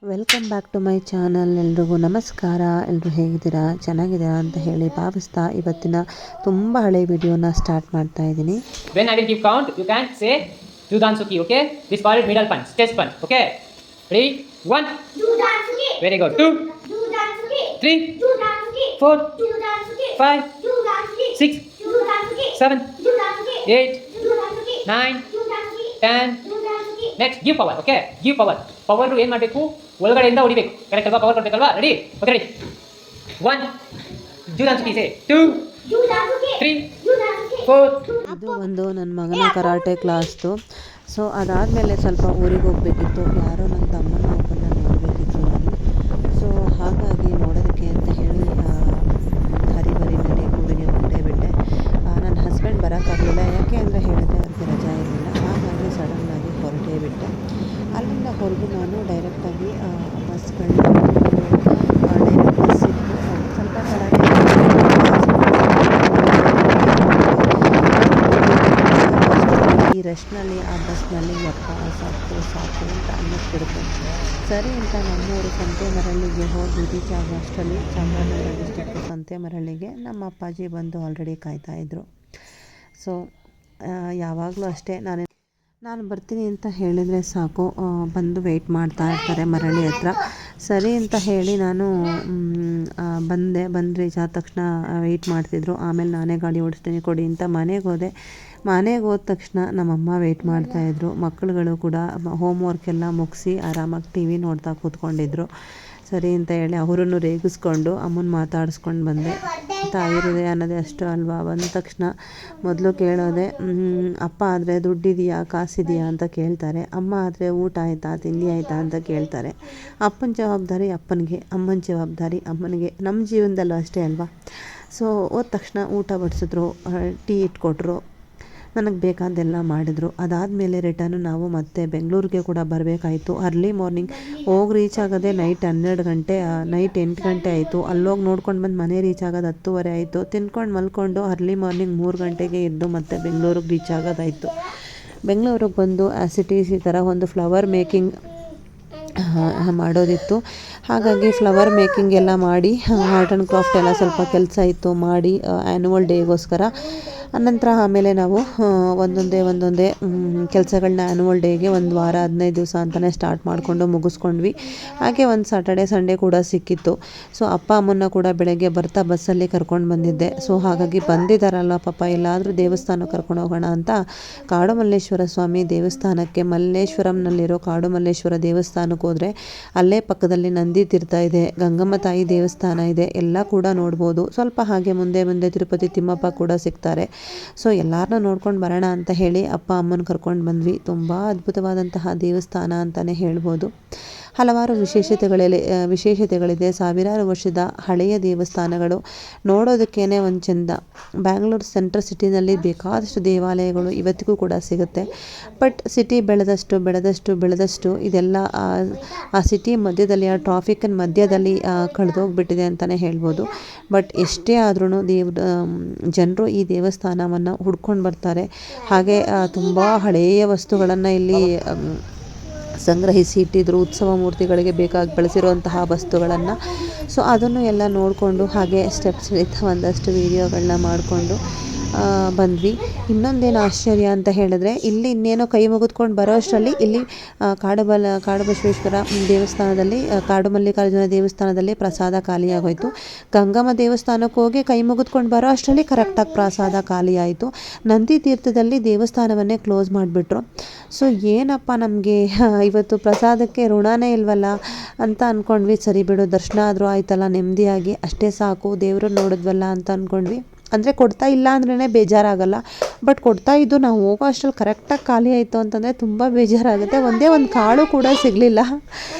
Welcome back to my channel. ಎಲ್ರಿಗೂ ನಮಸ್ಕಾರ. ಎಲ್ಲರೂ ಹೇಗಿದ್ದೀರಾ, ಚೆನ್ನಾಗಿದ್ದೀರಾ ಅಂತ ಹೇಳಿ ಭಾವಿಸ್ತಾ ಇವತ್ತಿನ ತುಂಬ ಹಳೆ ವಿಡಿಯೋನ ಸ್ಟಾರ್ಟ್ ಮಾಡ್ತಾ ಇದ್ದೀನಿ. When I will give count, you can say Judansuki, okay? This called middle punch, chest punch, okay? Ready? 1. Judansuki. Very good. 2. Judansuki. 3. Judansuki. 4. Judansuki. 5. Judansuki. 6. Judansuki. 7. Judansuki. 8. Judansuki. 9. Judansuki. 10. Judansuki. Next, give power, okay? Give power. Power ಏನು ಮಾಡಬೇಕು, ಒಳಗಡೆಯಿಂದ ಹೊಡಿಬೇಕು. Correct ಅಲ್ವಾ? Power ಕೊಡಬೇಕಲ್ವಾ? Ready? Okay, ready. 1 ಜುದಾನ್ಸುಕಿ, ಸೇ 2 ಜುದಾನ್ಸುಕಿ, 3 ಜುದಾನ್ಸುಕಿ, 4. ಇದು ಒಂದು ನನ್ನ ಮಗನ karate ಕ್ಲಾಸ್ದು. So ಅದಾದಮೇಲೆ ಸ್ವಲ್ಪ ಊರಿಗೆ ಹೋಗಬೇಕಿತ್ತು. ಯಾರೋ ನನ್ನ ತಮ್ಮನ ಒಬ್ಬನ ನೋಡಬೇಕಿತ್ತು ನಾನು. ಸೊ ಹಾಗಾಗಿ ನೋಡೋದಕ್ಕೆ ಅಂತ ಹೇಳಿ ಹರಿಬರಿನಲ್ಲಿ ಊರಿಗೆ ಹೊರಟೇ ಬಿಟ್ಟೆ. ನನ್ನ ಹಸ್ಬೆಂಡ್ ಬರೋಕ್ಕಾಗಲಿಲ್ಲ. ಯಾಕೆ ಅಂದರೆ ಹೇಳಿದೆ ಅವ್ರಿಗೆ ರಜಾ ಇರಲಿಲ್ಲ. ಹಾಗಾಗಿ ಸಡನ್ನಾಗಿ ಹೊರಟೇ ಬಿಟ್ಟೆ. ಅಲ್ಲಿಂದ ಹೊರಗು ನಾನು ಡೈರೆಕ್ಟಾಗಿ ಬಸ್ಗಳನ್ನ ಡೈರೆಕ್ಟ್ ಬಸ್ ಇತ್ತು. ಸ್ವಲ್ಪ ಕರಾಟೆ ಈ ರಶ್ನಲ್ಲಿ ಆ ಬಸ್ನಲ್ಲಿ ಸಾಕು ಅಂತ ಅನ್ನಿಸ್ಬಿಡುತ್ತೆ. ಸರಿ ಅಂತ ನಮ್ಮೂರು ಸಂತೆಮರಳ್ಳಿಗೆ ಹೋಗಿ ರೀಚ್ ಆಗೋ ಅಷ್ಟರಲ್ಲಿ ಚಾಮರಾಜನಗರ ಡಿಸ್ಟಿಕ್ ಸಂತೆಮರಳ್ಳಿಗೆ ನಮ್ಮ ಅಪ್ಪಾಜಿ ಬಂದು ಆಲ್ರೆಡಿ ಕಾಯ್ತಾಯಿದ್ರು. ಸೊ ಯಾವಾಗಲೂ ಅಷ್ಟೇ, ನಾನು ಬರ್ತೀನಿ ಅಂತ ಹೇಳಿದರೆ ಸಾಕು, ಬಂದು ವೆಯ್ಟ್ ಮಾಡ್ತಾ ಇರ್ತಾರೆ ಮರಳಿ ಹತ್ರ. ಸರಿ ಅಂತ ಹೇಳಿ ನಾನು ಬಂದು ರೀಚ್ ಆದ ತಕ್ಷಣ ವೆಯ್ಟ್ ಮಾಡ್ತಿದ್ರು. ಆಮೇಲೆ ನಾನೇ ಗಾಡಿ ಓಡಿಸ್ತೀನಿ ಕೊಡಿ ಅಂತ ಮನೆಗೆ ಹೋದ ತಕ್ಷಣ ನಮ್ಮಮ್ಮ ವೆಯ್ಟ್ ಮಾಡ್ತಾಯಿದ್ರು. ಮಕ್ಕಳುಗಳು ಕೂಡ ಹೋಮ್ ವರ್ಕ್ ಎಲ್ಲ ಮುಗಿಸಿ ಆರಾಮಾಗಿ ಟಿ ವಿ ನೋಡ್ತಾ ಕೂತ್ಕೊಂಡಿದ್ರು. ಸರಿ ಅಂತ ಹೇಳಿ ಅವರನ್ನು ರೇಗಿಸ್ಕೊಂಡು ಅಮ್ಮನ ಮಾತಾಡಿಸ್ಕೊಂಡು ಬಂದೆ. ತಾಯಿ ಹೃದಯ ಅನ್ನೋದೇ ಅಷ್ಟು ಅಲ್ವಾ. ಬಂದ ತಕ್ಷಣ ಮೊದಲು ಕೇಳೋದೆ, ಅಪ್ಪ ಆದರೆ ದುಡ್ಡಿದೆಯಾ, ಕಾಸಿದೆಯಾ ಅಂತ ಕೇಳ್ತಾರೆ. ಅಮ್ಮ ಆದರೆ ಊಟ ಆಯಿತಾ, ತಿಂಡಿ ಆಯಿತಾ ಅಂತ ಕೇಳ್ತಾರೆ. ಅಪ್ಪನ ಜವಾಬ್ದಾರಿ ಅಪ್ಪನಿಗೆ, ಅಮ್ಮನ ಜವಾಬ್ದಾರಿ ಅಮ್ಮನಿಗೆ. ನಮ್ಮ ಜೀವನದಲ್ಲೂ ಅಷ್ಟೇ ಅಲ್ವಾ. ಸೊ ಹೋದ ತಕ್ಷಣ ಊಟ ಬಡಿಸಿದ್ರು, ಟೀ ಇಟ್ಕೊಟ್ರು, ನನಗೆ ಬೇಕಾದ್ದೆಲ್ಲ ಮಾಡಿದ್ರು. ಅದಾದಮೇಲೆ ರಿಟರ್ನು ನಾವು ಮತ್ತೆ ಬೆಂಗಳೂರಿಗೆ ಕೂಡ ಬರಬೇಕಾಯಿತು. ಅರ್ಲಿ ಮಾರ್ನಿಂಗ್ ಹೋಗಿ ರೀಚ್ ಆಗೋದೇ ನೈಟ್ 12 ಗಂಟೆ, ನೈಟ್ 8 ಗಂಟೆ ಆಯಿತು. ಅಲ್ಲೋಗಿ ನೋಡ್ಕೊಂಡು ಬಂದು ಮನೆ ರೀಚ್ ಆಗೋದು 10:30 ಆಯಿತು. ತಿನ್ಕೊಂಡು ಮಲ್ಕೊಂಡು ಅರ್ಲಿ ಮಾರ್ನಿಂಗ್ 3 ಗಂಟೆಗೆ ಎದ್ದು ಮತ್ತೆ ಬೆಂಗಳೂರಿಗೆ ರೀಚ್ ಆಗೋದಾಯಿತು. ಬೆಂಗಳೂರಿಗೆ ಬಂದು ಆ್ಯಸಿಟೀಸ್ ಈ ಥರ ಒಂದು ಫ್ಲವರ್ ಮೇಕಿಂಗ್ ಮಾಡೋದಿತ್ತು. ಹಾಗಾಗಿ ಫ್ಲವರ್ ಮೇಕಿಂಗ್ ಎಲ್ಲ ಮಾಡಿ, ಆರ್ಟ್ ಆ್ಯಂಡ್ ಕ್ರಾಫ್ಟ್ ಎಲ್ಲ ಸ್ವಲ್ಪ ಕೆಲಸ ಇತ್ತು ಮಾಡಿ ಆ್ಯನ್ಯುವಲ್ ಡೇಗೋಸ್ಕರ. ಅನಂತರ ಆಮೇಲೆ ನಾವು ಒಂದೊಂದೇ ಕೆಲಸಗಳನ್ನ ಆ್ಯನ್ಯುವಲ್ ಡೇಗೆ 1 ವಾರ 15 ದಿವಸ ಅಂತಲೇ ಸ್ಟಾರ್ಟ್ ಮಾಡಿಕೊಂಡು ಮುಗಿಸ್ಕೊಂಡ್ವಿ. ಹಾಗೆ ಒಂದು ಸ್ಯಾಟರ್ಡೆ ಸಂಡೇ ಕೂಡ ಸಿಕ್ಕಿತ್ತು. ಸೊ ಅಪ್ಪ ಅಮ್ಮನ್ನ ಕೂಡ ಬೆಳಗ್ಗೆ ಬರ್ತಾ ಬಸ್ಸಲ್ಲಿ ಕರ್ಕೊಂಡು ಬಂದಿದ್ದೆ. ಸೊ ಹಾಗಾಗಿ ಬಂದಿದ್ದಾರಲ್ಲ ಪಾಪ, ಎಲ್ಲಾದರೂ ದೇವಸ್ಥಾನಕ್ಕೆ ಕರ್ಕೊಂಡು ಹೋಗೋಣ ಅಂತ ಕಾಡುಮಲ್ಲೇಶ್ವರ ಸ್ವಾಮಿ ದೇವಸ್ಥಾನಕ್ಕೆ, ಮಲ್ಲೇಶ್ವರಂನಲ್ಲಿರೋ ಕಾಡುಮಲ್ಲೇಶ್ವರ ದೇವಸ್ಥಾನಕ್ಕೆ ಹೋದರೆ ಅಲ್ಲೇ ಪಕ್ಕದಲ್ಲಿ ನಂದಿ ತೀರ್ಥ ಇದೆ, ಗಂಗಮ್ಮ ತಾಯಿ ದೇವಸ್ಥಾನ ಇದೆ, ಎಲ್ಲ ಕೂಡ ನೋಡ್ಬೋದು. ಸ್ವಲ್ಪ ಹಾಗೆ ಮುಂದೆ ತಿರುಪತಿ ತಿಮ್ಮಪ್ಪ ಕೂಡ ಸಿಗ್ತಾರೆ. ಸೊ ಎಲ್ಲರನ್ನೂ ನೋಡ್ಕೊಂಡು ಬರೋಣ ಅಂತ ಹೇಳಿ ಅಪ್ಪ ಅಮ್ಮನ ಕರ್ಕೊಂಡು ಬಂದ್ವಿ. ತುಂಬ ಅದ್ಭುತವಾದಂತಹ ದೇವಸ್ಥಾನ ಅಂತಲೇ ಹೇಳ್ಬೋದು. ಹಲವಾರು ವಿಶೇಷತೆಗಳಿದೆ. ಸಾವಿರಾರು ವರ್ಷದ ಹಳೆಯ ದೇವಸ್ಥಾನಗಳು, ನೋಡೋದಕ್ಕೇ ಒಂದು ಚೆಂದ. ಬ್ಯಾಂಗ್ಳೂರು ಸೆಂಟ್ರಲ್ ಸಿಟಿನಲ್ಲಿ ಬೇಕಾದಷ್ಟು ದೇವಾಲಯಗಳು ಇವತ್ತಿಗೂ ಕೂಡ ಸಿಗುತ್ತೆ. ಬಟ್ ಸಿಟಿ ಬೆಳೆದಷ್ಟು ಇದೆಲ್ಲ ಆ ಸಿಟಿ ಮಧ್ಯದಲ್ಲಿ, ಆ ಟ್ರಾಫಿಕ್ನ ಮಧ್ಯದಲ್ಲಿ ಕಳೆದೋಗ್ಬಿಟ್ಟಿದೆ ಅಂತಲೇ ಹೇಳ್ಬೋದು. ಬಟ್ ಎಷ್ಟೇ ಆದ್ರೂ ಜನರು ಈ ದೇವಸ್ಥಾನವನ್ನು ಹುಡ್ಕೊಂಡು ಬರ್ತಾರೆ. ಹಾಗೆ ತುಂಬ ಹಳೆಯ ವಸ್ತುಗಳನ್ನು ಇಲ್ಲಿ ಸಂಗ್ರಹಿಸಿ ಇಟ್ಟಿದ್ರು, ಉತ್ಸವ ಮೂರ್ತಿಗಳಿಗೆ ಬೇಕಾಗಿ ಬಳಸಿರುವಂತಹ ವಸ್ತುಗಳನ್ನು. ಸೊ ಅದನ್ನು ಎಲ್ಲ ನೋಡಿಕೊಂಡು ಹಾಗೆ ಸ್ಟೆಪ್ಸ್ ಒಂದಷ್ಟು ವೀಡಿಯೋಗಳನ್ನ ಮಾಡಿಕೊಂಡು ಬಂದ್ವಿ. ಆಶ್ಚರ್ಯ ಅಂತ ಹೇಳಿದ್ರೆ, ಇಲ್ಲಿ ಇನ್ನೇನೋ ಕೈ ಮುಗಿದ್ಕೊಂಡು ಬರೋ ಅಷ್ಟರಲ್ಲಿ ಇಲ್ಲಿ ಕಾಡುಬಸವೇಶ್ವರ ದೇವಸ್ಥಾನದಲ್ಲಿ, ಕಾಡುಮಲ್ಲಿಕಾರ್ಜುನ ದೇವಸ್ಥಾನದಲ್ಲಿ ಪ್ರಸಾದ ಖಾಲಿಯಾಗೋಯಿತು. ಗಂಗಮ್ಮ ದೇವಸ್ಥಾನಕ್ಕೆ ಹೋಗಿ ಕೈ ಮುಗಿದ್ಕೊಂಡು ಬರೋ ಅಷ್ಟರಲ್ಲಿ ಕರೆಕ್ಟಾಗಿ ಪ್ರಸಾದ ಖಾಲಿ ಆಯಿತು. ನಂದಿ ತೀರ್ಥದಲ್ಲಿ ದೇವಸ್ಥಾನವನ್ನೇ ಕ್ಲೋಸ್ ಮಾಡಿಬಿಟ್ರು. ಸೊ ಏನಪ್ಪ, ನಮಗೆ ಇವತ್ತು ಪ್ರಸಾದಕ್ಕೆ ಋಣನೇ ಇಲ್ವಲ್ಲ ಅಂತ ಅಂದ್ಕೊಂಡ್ವಿ. ಸರಿ ಬಿಡು, ದರ್ಶನ ಆದರೂ ಆಯ್ತಲ್ಲ ನೆಮ್ಮದಿಯಾಗಿ, ಅಷ್ಟೇ ಸಾಕು, ದೇವರು ನೋಡಿದ್ವಲ್ಲ ಅಂತ ಅಂದ್ಕೊಂಡ್ವಿ. ಅಂದರೆ ಕೊಡ್ತಾ ಇಲ್ಲ ಅಂದ್ರೇ ಬೇಜಾರಾಗಲ್ಲ. ಬಟ್ ಕೊಡ್ತಾ ಇದ್ದು ನಾವು ಹೋಗೋ ಅಷ್ಟರಲ್ಲಿ ಕರೆಕ್ಟಾಗಿ ಖಾಲಿ ಆಯಿತು ಅಂತಂದರೆ ತುಂಬ ಬೇಜಾರಾಗುತ್ತೆ. ಒಂದೇ ಒಂದು ಕಾಳು ಕೂಡ ಸಿಗಲಿಲ್ಲ.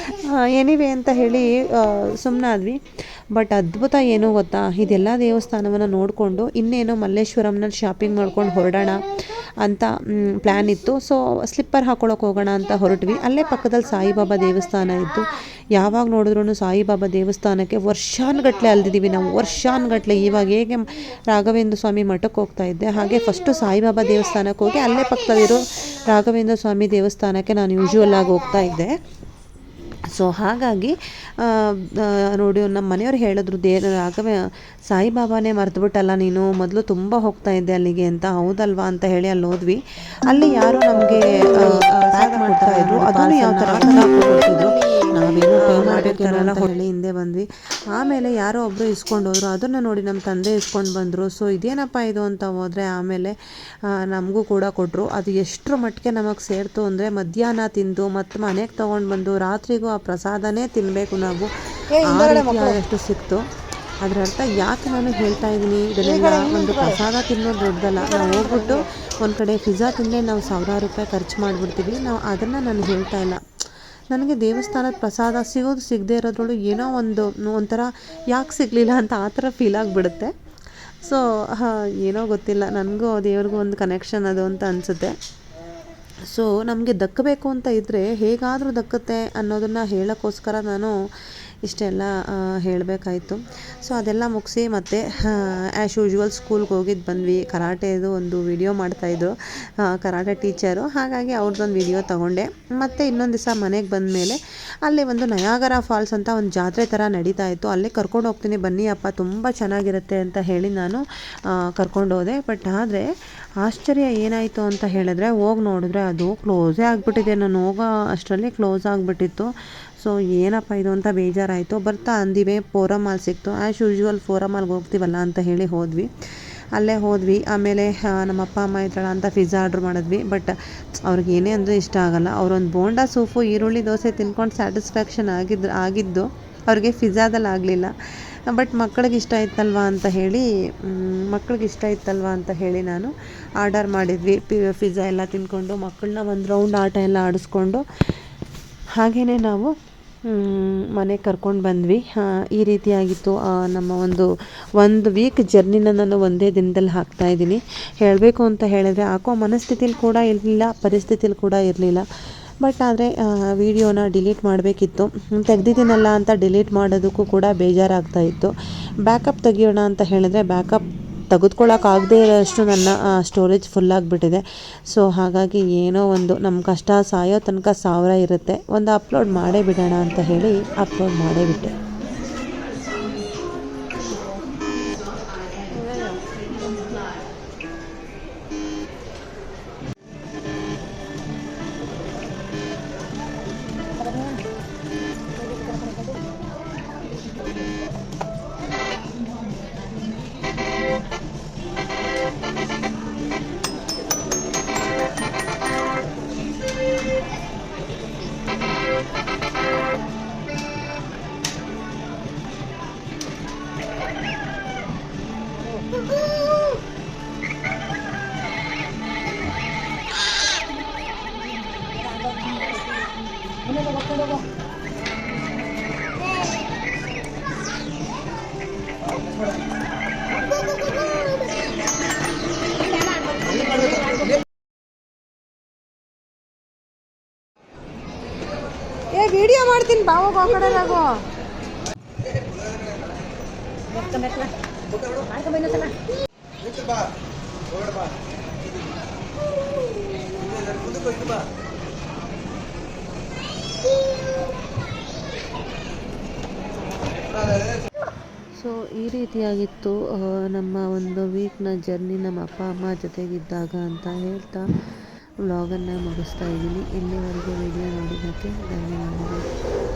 ಎನಿವೆ ಅಂತ ಹೇಳಿ ಸುಮ್ಮನಾದ್ವಿ. ಬಟ್ ಅದ್ಭುತ ಏನು ಗೊತ್ತಾ, ಇದೆಲ್ಲ ದೇವಸ್ಥಾನವನ್ನು ನೋಡಿಕೊಂಡು ಇನ್ನೇನು ಮಲ್ಲೇಶ್ವರಂನಲ್ಲಿ ಶಾಪಿಂಗ್ ಮಾಡ್ಕೊಂಡು ಹೊರಡೋಣ ಅಂತ ಪ್ಲ್ಯಾನ್ ಇತ್ತು. ಸೊ ಸ್ಲಿಪ್ಪರ್ ಹಾಕ್ಕೊಳಕ್ಕೆ ಹೋಗೋಣ ಅಂತ ಹೊರಟ್ವಿ. ಅಲ್ಲೇ ಪಕ್ಕದಲ್ಲಿ ಸಾಯಿಬಾಬಾ ದೇವಸ್ಥಾನ ಇತ್ತು. ಯಾವಾಗ ನೋಡಿದ್ರೂ ಸಾಯಿಬಾಬಾ ದೇವಸ್ಥಾನಕ್ಕೆ ವರ್ಷಾನುಗಟ್ಟಲೆ ಅಲ್ದಿದ್ದೀವಿ ನಾವು, ವರ್ಷಾನುಗಟ್ಟಲೆ. ಇವಾಗ ಹೇಗೆ ರಾಘವೇಂದ್ರ ಸ್ವಾಮಿ ಮಠಕ್ಕೆ ಹೋಗ್ತಾ ಇದ್ದೆ, ಹಾಗೆ ಫಸ್ಟು ಸಾಯಿಬಾಬಾ ದೇವಸ್ಥಾನಕ್ಕೆ ಹೋಗಿ ಅಲ್ಲೇ ಪಕ್ಕದಲ್ಲಿರೋ ರಾಘವೇಂದ್ರ ಸ್ವಾಮಿ ದೇವಸ್ಥಾನಕ್ಕೆ ನಾನು ಯೂಶ್ವಲ್ ಆಗಿ ಹೋಗ್ತಾ ಇದ್ದೆ. ಸೊ ಹಾಗಾಗಿ ನೋಡಿ ನಮ್ಮ ಮನೆಯವ್ರು ಹೇಳಿದ್ರು ರಾಘವ ಸಾಯಿಬಾಬಾನೇ ಮರೆತುಬಿಟ್ಟಲ್ಲ ನೀನು, ಮೊದಲು ತುಂಬ ಹೋಗ್ತಾ ಇದ್ದೆ ಅಲ್ಲಿಗೆ ಅಂತ. ಹೌದಲ್ವಾ ಅಂತ ಹೇಳಿ ಅಲ್ಲಿ ಹೋದ್ವಿ. ಅಲ್ಲಿ ಯಾರೋ ನಮಗೆ ಪ್ಯಾಕ್ ಮಾಡ್ತಾ ಇದ್ರು, ಅದನ್ನು ಯಾವ ಥರ ಕೊಡ್ತಿದ್ರು, ನಾವೇನೋ ಪೇ ಮಾಡಬೇಕೇನೋ ಅಂತ ಹೇಳಿ ಹಿಂದೆ ಬಂದ್ವಿ. ಆಮೇಲೆ ಯಾರೋ ಒಬ್ಬರು ಇಸ್ಕೊಂಡು ಹೋದ್ರು, ಅದನ್ನು ನೋಡಿ ನಮ್ಮ ತಂದೆ ಇಸ್ಕೊಂಡು ಬಂದರು. ಸೊ ಇದೇನಪ್ಪ ಇದು ಅಂತ ಹೋದರೆ ಆಮೇಲೆ ನಮಗೂ ಕೂಡ ಕೊಟ್ಟರು. ಅದು ಎಷ್ಟರ ಮಟ್ಟಿಗೆ ನಮಗೆ ಸೇರ್ತು ಅಂದರೆ ಮಧ್ಯಾಹ್ನ ತಿಂದು ಮತ್ತು ಮನೆಗೆ ತೊಗೊಂಡು ಬಂದು ರಾತ್ರಿಗೂ ಆ ಪ್ರಸಾದನೇ ತಿನ್ನಬೇಕು ನಾವು, ಅಷ್ಟು ಸಿಕ್ತು. ಅದರ ಅರ್ಥ ಯಾಕೆ ನಾನು ಹೇಳ್ತಾ ಇದ್ದೀನಿ, ಇದನ್ನೆಲ್ಲ ಒಂದು ಪ್ರಸಾದ ತಿನ್ನೋದು ದೊಡ್ಡದಲ್ಲ. ನಾವು ಹೋಗ್ಬಿಟ್ಟು ಒಂದು ಕಡೆ ಪಿಜ್ಜಾ ತಿಂದರೆ ನಾವು ಸಾವಿರಾರು ರೂಪಾಯಿ ಖರ್ಚು ಮಾಡಿಬಿಡ್ತೀವಿ. ನಾವು ಅದನ್ನು ನಾನು ಹೇಳ್ತಾ ಇಲ್ಲ. ನನಗೆ ದೇವಸ್ಥಾನದ ಪ್ರಸಾದ ಸಿಗೋದು ಸಿಗದೇ ಇರೋದ್ರೊಳು ಏನೋ ಒಂಥರ ಯಾಕೆ ಸಿಗಲಿಲ್ಲ ಅಂತ ಆ ಥರ ಫೀಲ್ ಆಗಿಬಿಡುತ್ತೆ. ಸೊ ಏನೋ ಗೊತ್ತಿಲ್ಲ, ನನಗೂ ದೇವ್ರಿಗೂ ಒಂದು ಕನೆಕ್ಷನ್ ಅದು ಅಂತ ಅನಿಸುತ್ತೆ. ಸೊ ನಮಗೆ ದಕ್ಕಬೇಕು ಅಂತ ಇದ್ದರೆ ಹೇಗಾದರೂ ದಕ್ಕುತ್ತೆ ಅನ್ನೋದನ್ನು ಹೇಳೋಕ್ಕೋಸ್ಕರ ನಾನು ಇಷ್ಟೆಲ್ಲ ಹೇಳಬೇಕಾಯ್ತು. ಸೊ ಅದೆಲ್ಲ ಮುಗಿಸಿ ಮತ್ತೆ ಆ್ಯಸ್ ಯೂಶ್ವಲ್ ಸ್ಕೂಲ್ಗೆ ಹೋಗಿದ್ದು ಬಂದ್ವಿ. ಕರಾಟೆದು ಒಂದು ವಿಡಿಯೋ ಮಾಡ್ತಾಯಿದ್ರು ಕರಾಟೆ ಟೀಚರು, ಹಾಗಾಗಿ ಅವ್ರದ್ದೊಂದು ವಿಡಿಯೋ ತೊಗೊಂಡೆ. ಮತ್ತು ಇನ್ನೊಂದು ದಿವಸ ಮನೆಗೆ ಬಂದಮೇಲೆ ಅಲ್ಲಿ ಒಂದು ನಯಾಗರ ಫಾಲ್ಸ್ ಅಂತ ಒಂದು ಜಾತ್ರೆ ಥರ ನಡೀತಾ ಇತ್ತು. ಅಲ್ಲೇ ಕರ್ಕೊಂಡು ಹೋಗ್ತೀನಿ ಬನ್ನಿ ಅಪ್ಪ, ತುಂಬ ಚೆನ್ನಾಗಿರುತ್ತೆ ಅಂತ ಹೇಳಿ ನಾನು ಕರ್ಕೊಂಡು ಹೋದೆ. ಬಟ್ ಆದರೆ ಆಶ್ಚರ್ಯ ಏನಾಯಿತು ಅಂತ ಹೇಳಿದ್ರೆ ಹೋಗಿ ನೋಡಿದ್ರೆ ಅದು ಕ್ಲೋಸೇ ಆಗಿಬಿಟ್ಟಿದೆ. ನಾನು ಹೋಗೋ ಅಷ್ಟರಲ್ಲಿ ಕ್ಲೋಸ್ ಆಗಿಬಿಟ್ಟಿತ್ತು. ಸೊ ಏನಪ್ಪ ಇದು ಅಂತ ಬೇಜಾರಾಯಿತು. ಬರ್ತಾ ಅಂದಿವೆ ಫೋರಮ್ ಮಾಲ್ ಸಿಕ್ತು. ಆ್ಯಸ್ ಯೂಶ್ವಲ್ ಫೋರಮ್ ಮಾಲ್ಗೆ ಹೋಗ್ತೀವಲ್ಲ ಅಂತ ಹೇಳಿ ಹೋದ್ವಿ. ಅಲ್ಲೇ ಹೋದ್ವಿ. ಆಮೇಲೆ ನಮ್ಮ ಅಪ್ಪ ಅಮ್ಮ ಇದ್ರಲ್ಲ ಅಂತ ಪಿಜ್ಜಾ ಆರ್ಡ್ರ್ ಮಾಡಿದ್ವಿ. ಬಟ್ ಅವ್ರಿಗೆ ಏನೇ ಅಂದರೆ ಇಷ್ಟ ಆಗೋಲ್ಲ. ಅವರೊಂದು ಬೋಂಡಾ ಸೂಪು ಈರುಳ್ಳಿ ದೋಸೆ ತಿನ್ಕೊಂಡು ಸ್ಯಾಟಿಸ್ಫ್ಯಾಕ್ಷನ್ ಆಗಿದ್ದು ಅವ್ರಿಗೆ ಪಿಜ್ಜಾದಲ್ಲಿ ಆಗಲಿಲ್ಲ. ಬಟ್ ಮಕ್ಕಳಿಗೆ ಇಷ್ಟ ಇತ್ತಲ್ವ ಅಂತ ಹೇಳಿ ನಾನು ಆರ್ಡರ್ ಮಾಡಿದ್ವಿ. ಪಿಜ್ಜಾ ಎಲ್ಲ ತಿಂದ್ಕೊಂಡು ಮಕ್ಕಳನ್ನ ಒಂದು ರೌಂಡ್ ಆಟ ಎಲ್ಲ ಆಡಿಸ್ಕೊಂಡು ಹಾಗೆಯೇ ನಾವು ಮನೆಗೆ ಕರ್ಕೊಂಡು ಬಂದ್ವಿ. ಈ ರೀತಿಯಾಗಿತ್ತು ನಮ್ಮ ಒಂದು ವೀಕ್ ಜರ್ನಿನ ನಾನು ಒಂದೇ ದಿನದಲ್ಲಿ ಹಾಕ್ತಾಯಿದ್ದೀನಿ. ಹೇಳಬೇಕು ಅಂತ ಹೇಳಿದ್ರೆ ಹಾಕೋ ಮನಸ್ಥಿತಿಲಿ ಕೂಡ ಇರಲಿಲ್ಲ, ಪರಿಸ್ಥಿತಿಲಿ ಕೂಡ ಇರಲಿಲ್ಲ. ಬಟ್ ಆದರೆ ವಿಡಿಯೋನ ಡಿಲೀಟ್ ಮಾಡಬೇಕಿತ್ತು. ತೆಗ್ದಿದ್ದೀನಲ್ಲ ಅಂತ ಡಿಲೀಟ್ ಮಾಡೋದಕ್ಕೂ ಕೂಡ ಬೇಜಾರಾಗ್ತಾಯಿತ್ತು. ಬ್ಯಾಕಪ್ ತೆಗಿಯೋಣ ಅಂತ ಹೇಳಿದ್ರೆ ಬ್ಯಾಕಪ್ ತೆಗೆದುಕೊಳ್ಳೋಕ್ಕಾಗದೇ ಇರೋಷ್ಟು ನನ್ನ ಸ್ಟೋರೇಜ್ ಫುಲ್ಲಾಗಿಬಿಟ್ಟಿದೆ. ಸೊ ಹಾಗಾಗಿ ಏನೋ ಒಂದು ನಮ್ಮ ಕಷ್ಟ ಸಾಯೋ ತನಕ 1000 ಇರುತ್ತೆ, ಒಂದು ಅಪ್ಲೋಡ್ ಮಾಡೇ ಬಿಡೋಣ ಅಂತ ಹೇಳಿ ಅಪ್ಲೋಡ್ ಮಾಡೇ ಬಿಟ್ಟೆ. ವಿಡಿಯೋ ಮಾಡ್ತೀನಿ ಬಾವು ಆ ಕಡೆ ಆಗೋ ಸೊ ಈ ರೀತಿಯಾಗಿತ್ತು ನಮ್ಮ ಒಂದು ವೀಕ್ನ ಜರ್ನಿ ನಮ್ಮ ಅಪ್ಪ ಅಮ್ಮ ಜೊತೆಗಿದ್ದಾಗ ಅಂತ ಹೇಳ್ತಾ ವ್ಲಾಗನ್ನು ಮುಗಿಸ್ತಾ ಇದ್ದೀನಿ. ಇಲ್ಲಿವರೆಗೂ ವಿಡಿಯೋ ನೋಡಿದ್ದಕ್ಕೆ ಧನ್ಯವಾದಗಳು.